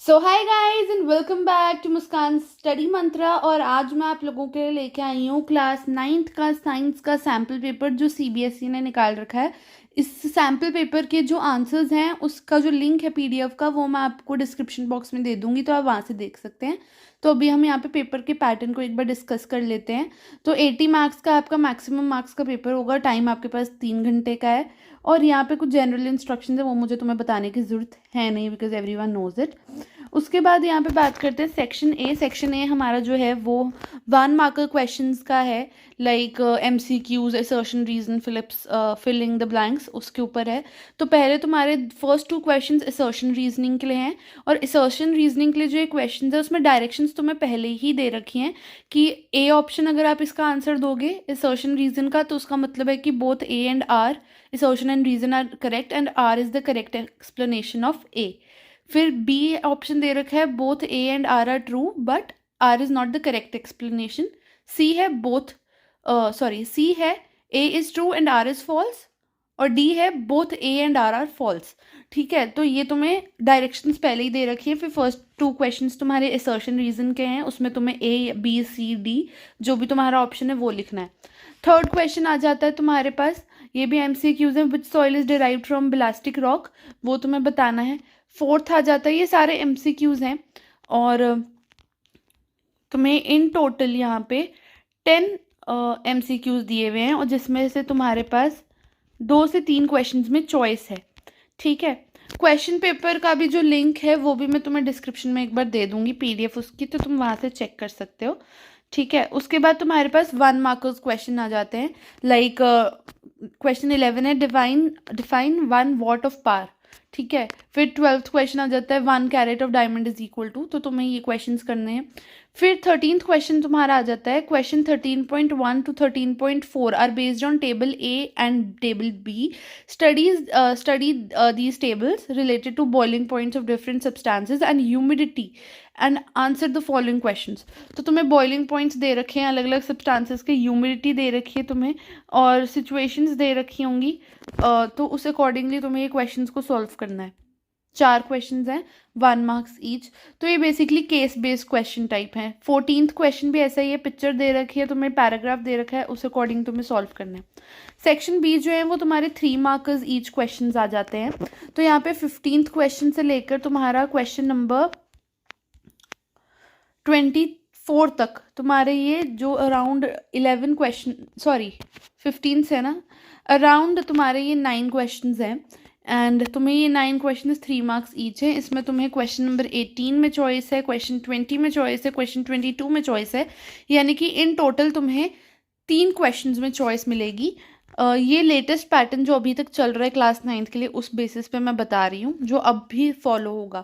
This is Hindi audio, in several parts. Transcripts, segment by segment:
So hi guys and welcome back to Muskan study Mantra. और आज मैं आप लोगों के लिए लेके आई हूँ क्लास 9th का साइंस का सैम्पल पेपर जो सीबीएसई ने निकाल रखा है। इस सैम्पल पेपर के जो आंसर्स हैं उसका जो लिंक है पीडीएफ का वो मैं आपको डिस्क्रिप्शन बॉक्स में दे दूंगी, तो आप वहाँ से देख सकते हैं। तो अभी हम यहाँ पे पेपर के पैटर्न को एक बार डिस्कस कर लेते हैं। तो 80 मार्क्स का आपका मैक्सिमम मार्क्स का पेपर होगा। टाइम आपके पास 3 घंटे का है। और यहाँ पे कुछ जनरल इंस्ट्रक्शन है वो मुझे तुम्हें बताने की ज़रूरत है नहीं, बिकॉज एवरीवन नोज इट। उसके बाद यहाँ पे बात करते हैं सेक्शन ए। सेक्शन ए हमारा जो है वो 1 मार्कर क्वेश्चंस का है, like MCQs, assertion, reason, filling the blanks, उसके ऊपर है। तो पहले तुम्हारे फर्स्ट 2 क्वेश्चंस असर्शन रीजनिंग के लिए हैं। और असर्शन रीजनिंग के लिए जो ये क्वेश्चंस है उसमें डायरेक्शंस तुम्हें पहले ही दे रखी हैं कि ए ऑप्शन अगर आप इसका आंसर दोगे असर्शन रीजन का तो उसका मतलब है कि both A and R, assertion and reason are correct and R is the correct explanation of A। फिर B ऑप्शन दे रखा है both A and R are true but R is not the correct explanation। C है C है A is true and R is false। और D है both A and R are false। ठीक है, तो ये तुम्हें डायरेक्शंस पहले ही दे रखी है। फिर फर्स्ट 2 क्वेश्चंस तुम्हारे असर्शन रीजन के हैं, उसमें तुम्हें A B C D जो भी तुम्हारा ऑप्शन है वो लिखना है। थर्ड क्वेश्चन आ जाता है तुम्हारे पास, ये भी एमसीक्यूज है, विच soil is derived from ballistic rock, वो तुम्हें बताना है। फोर्थ आ जाता है, ये सारे एमसीक्यूज हैं और तुम्हें इन टोटल यहाँ पे 10 एमसीक्यूज दिए हुए हैं और जिसमें से तुम्हारे पास 2 से 3 क्वेश्चंस में चॉइस है। ठीक है, क्वेश्चन पेपर का भी जो लिंक है वो भी मैं तुम्हें डिस्क्रिप्शन में एक बार दे दूंगी, पीडीएफ उसकी, तो तुम वहाँ से चेक कर सकते हो। ठीक है, उसके बाद तुम्हारे पास 1 मार्कर्स क्वेश्चन आ जाते हैं, लाइक क्वेश्चन 11 है डिफाइन 1 वॉट ऑफ पार। ठीक है, फिर 12th क्वेश्चन आ जाता है 1 carat of diamond is equal to, तो तुम्हें ये क्वेश्चंस करने हैं। फिर 13th क्वेश्चन तुम्हारा आ जाता है, question 13.1 to 13.4 are based on table A and table B. Study these tables related to boiling points of different substances and humidity and answer the following questions. तो तुम्हें बॉइलिंग पॉइंट्स दे रखे हैं अलग अलग सब्सटेंसेस के, ह्यूमिडिटी दे रखी है तुम्हें और सिचुएशंस दे रखी होंगी, तो उस अकॉर्डिंगली तुम्हें ये क्वेश्चंस को सॉल्व करना है। 4 क्वेश्चंस हैं, 1 मार्क्स ईच। तो ये basically case based question type है। 14th क्वेश्चन भी ऐसा ही है, पिक्चर दे रखी है, तुम्हें पैराग्राफ दे रखा है, उस अकॉर्डिंग तुम्हें सॉल्व करना है। सेक्शन बी जो है वो तुम्हारे 3 मार्कर्स ईच क्वेश्चन आ जाते हैं। तो यहाँ पे 15th क्वेश्चन से लेकर तुम्हारा क्वेश्चन नंबर 24 तक तुम्हारे ये जो अराउंड 11 क्वेश्चन, सॉरी 15 से ना, अराउंड तुम्हारे ये 9 क्वेश्चंस हैं एंड तुम्हें ये 9 क्वेश्चन 3 मार्क्स ईच है। इसमें तुम्हें क्वेश्चन नंबर 18 में चॉइस है, क्वेश्चन 20 में चॉइस है, क्वेश्चन 22 में चॉइस है, यानी कि इन टोटल तुम्हें 3 क्वेश्चंस में चॉइस मिलेगी। ये लेटेस्ट पैटर्न जो अभी तक चल रहा है क्लास 9th के लिए उस बेसिस पे मैं बता रही हूँ, जो अब भी फॉलो होगा।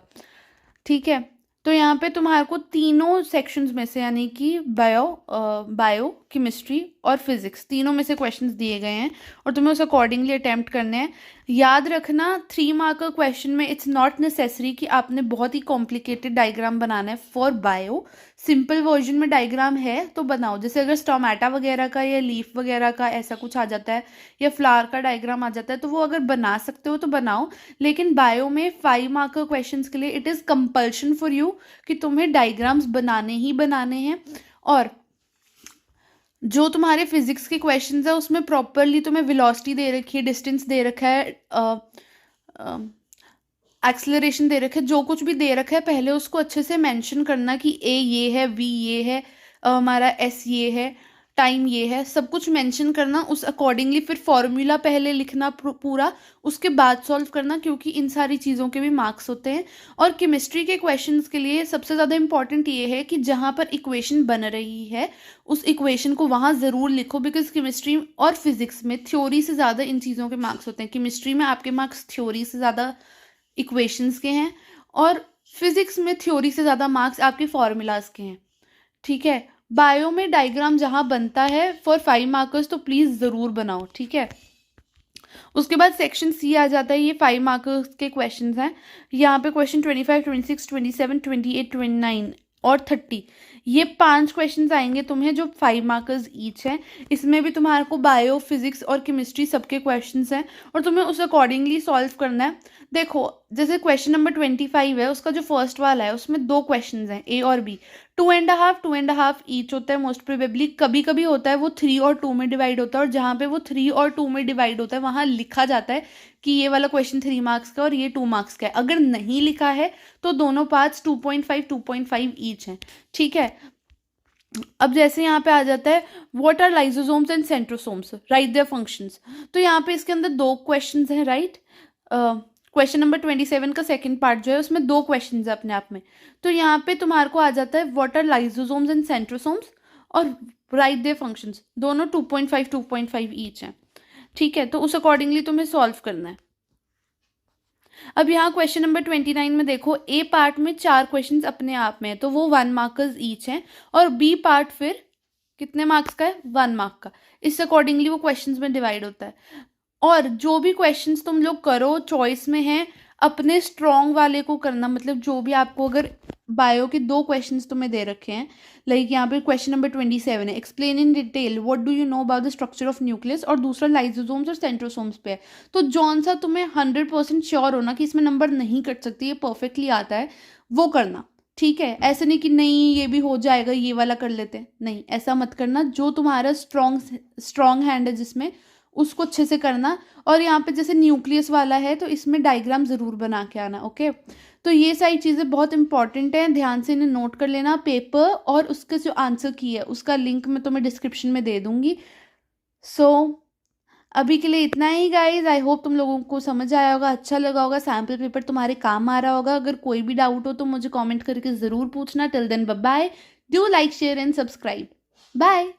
ठीक है, तो यहाँ पे तुम्हारे को तीनों सेक्शंस में से, यानी कि बायो, केमिस्ट्री और फिजिक्स, तीनों में से क्वेश्चंस दिए गए हैं और तुम्हें उस अकॉर्डिंगली अटेम्प्ट करने हैं। याद रखना 3 मार्कर क्वेश्चन में इट्स नॉट नेसेसरी कि आपने बहुत ही कॉम्प्लिकेटेड डायग्राम बनाना है फॉर बायो। सिंपल वर्जन में डायग्राम है तो बनाओ, जैसे अगर स्टोमेटा वगैरह का या लीफ वगैरह का ऐसा कुछ आ जाता है या फ्लावर का डायग्राम आ जाता है तो वो अगर बना सकते हो तो बनाओ। लेकिन बायो में 5 मार्कर क्वेश्चंस के लिए it is compulsion for you कि तुम्हें डायग्राम्स बनाने ही बनाने हैं। और जो तुम्हारे फिजिक्स के क्वेश्चंस है उसमें प्रॉपरली तुम्हें वेलोसिटी दे रखी है, डिस्टेंस दे रखा है, एक्सेलरेशन दे रखा है, जो कुछ भी दे रखा है पहले उसको अच्छे से मेंशन करना कि ए ये है, वी ये है, हमारा एस ये है, टाइम ये है, सब कुछ मेंशन करना उस अकॉर्डिंगली। फिर फॉर्मूला पहले लिखना पूरा, उसके बाद सॉल्व करना, क्योंकि इन सारी चीज़ों के भी मार्क्स होते हैं। और केमिस्ट्री के क्वेश्चंस के लिए सबसे ज़्यादा इंपॉर्टेंट ये है कि जहाँ पर इक्वेशन बन रही है उस इक्वेशन को वहाँ ज़रूर लिखो, बिकॉज केमिस्ट्री और फिजिक्स में थ्योरी से ज़्यादा इन चीज़ों के मार्क्स होते हैं। केमिस्ट्री में आपके मार्क्स थ्योरी से ज़्यादा इक्वेशंस के हैं और फिजिक्स में थ्योरी से ज़्यादा मार्क्स आपके फॉर्मूलाज के हैं। ठीक है, बायो में डायग्राम जहाँ बनता है फॉर 5 मार्कर्स तो प्लीज़ ज़रूर बनाओ। ठीक है, उसके बाद सेक्शन सी आ जाता है, ये 5 मार्कर्स के क्वेश्चंस हैं। यहाँ पे क्वेश्चन 25, 26, 27, 28, 29 और 30, ये 5 क्वेश्चंस आएंगे तुम्हें जो 5 मार्कर्स ईच हैं। इसमें भी तुम्हारे को बायो, फिजिक्स और केमिस्ट्री सबके क्वेश्चंस हैं और तुम्हें उस अकॉर्डिंगली सॉल्व करना है। देखो जैसे क्वेश्चन नंबर 25 है, उसका जो फर्स्ट वाला है उसमें 2 क्वेश्चंस हैं, ए और बी। 2.5 ईच होता है मोस्ट प्रोबेबली। कभी कभी होता है वो 3 और 2 में डिवाइड होता है, और जहाँ पे वो 3 और 2 में डिवाइड होता है वहाँ लिखा जाता है कि ये वाला क्वेश्चन 3 मार्क्स का और ये 2 मार्क्स का है। अगर नहीं लिखा है तो दोनों पार्ट्स 2.5 ईच हैं, ठीक है। अब जैसे यहाँ पे आ जाता है what are lysosomes and centrosomes, write their functions. तो यहाँ पे इसके अंदर 2 क्वेश्चंस हैं, राइट। क्वेश्चन नंबर 27 का सेकंड पार्ट जो है उसमें 2 क्वेश्चंस है अपने आप में। तो यहाँ पे तुम्हारे को आ जाता है what are lysosomes and centrosomes और राइट देयर फंक्शंस, दोनों 2.5 ईच हैं, ठीक है। तो उस अकॉर्डिंगली तुम्हें सॉल्व करना है। अब यहाँ क्वेश्चन नंबर 29 में देखो, ए पार्ट में 4 क्वेश्चंस अपने आप में है तो वो 1 मार्कर्स ईच हैं, और बी पार्ट फिर कितने मार्क्स का है, 1 मार्क का। इस अकॉर्डिंगली वो क्वेश्चंस में डिवाइड होता है। और जो भी क्वेश्चंस तुम लोग करो चॉइस में है, अपने स्ट्रॉन्ग वाले को करना। मतलब जो भी आपको, अगर बायो के 2 क्वेश्चंस तुम्हें दे रखे हैं, लाइक यहाँ पे क्वेश्चन नंबर 27 है, explain in detail what do you know about the structure of nucleus, और दूसरा लाइसोसोम्स और सेंट्रोसोम्स पे है। तो जौन सा तुम्हें 100% श्योर होना कि इसमें नंबर नहीं कट सकती, ये परफेक्टली आता है, वो करना, ठीक है। ऐसे नहीं कि नहीं ये भी हो जाएगा, ये वाला कर लेते हैं, नहीं ऐसा मत करना। जो तुम्हारा स्ट्रॉन्ग हैंड है जिसमें, उसको अच्छे से करना। और यहाँ पे जैसे न्यूक्लियस वाला है तो इसमें डायग्राम ज़रूर बना के आना, ओके। तो ये सारी चीज़ें बहुत इंपॉर्टेंट हैं, ध्यान से इन्हें नोट कर लेना। पेपर और उसके जो आंसर की है उसका लिंक मैं तुम्हें डिस्क्रिप्शन में दे दूंगी। सो अभी के लिए इतना ही गाइज। आई होप तुम लोगों को समझ आया होगा, अच्छा लगा होगा, सैम्पल पेपर तुम्हारे काम आ रहा होगा। अगर कोई भी डाउट हो तो मुझे कमेंट करके ज़रूर पूछना। Till then bye bye, do like share and subscribe, bye.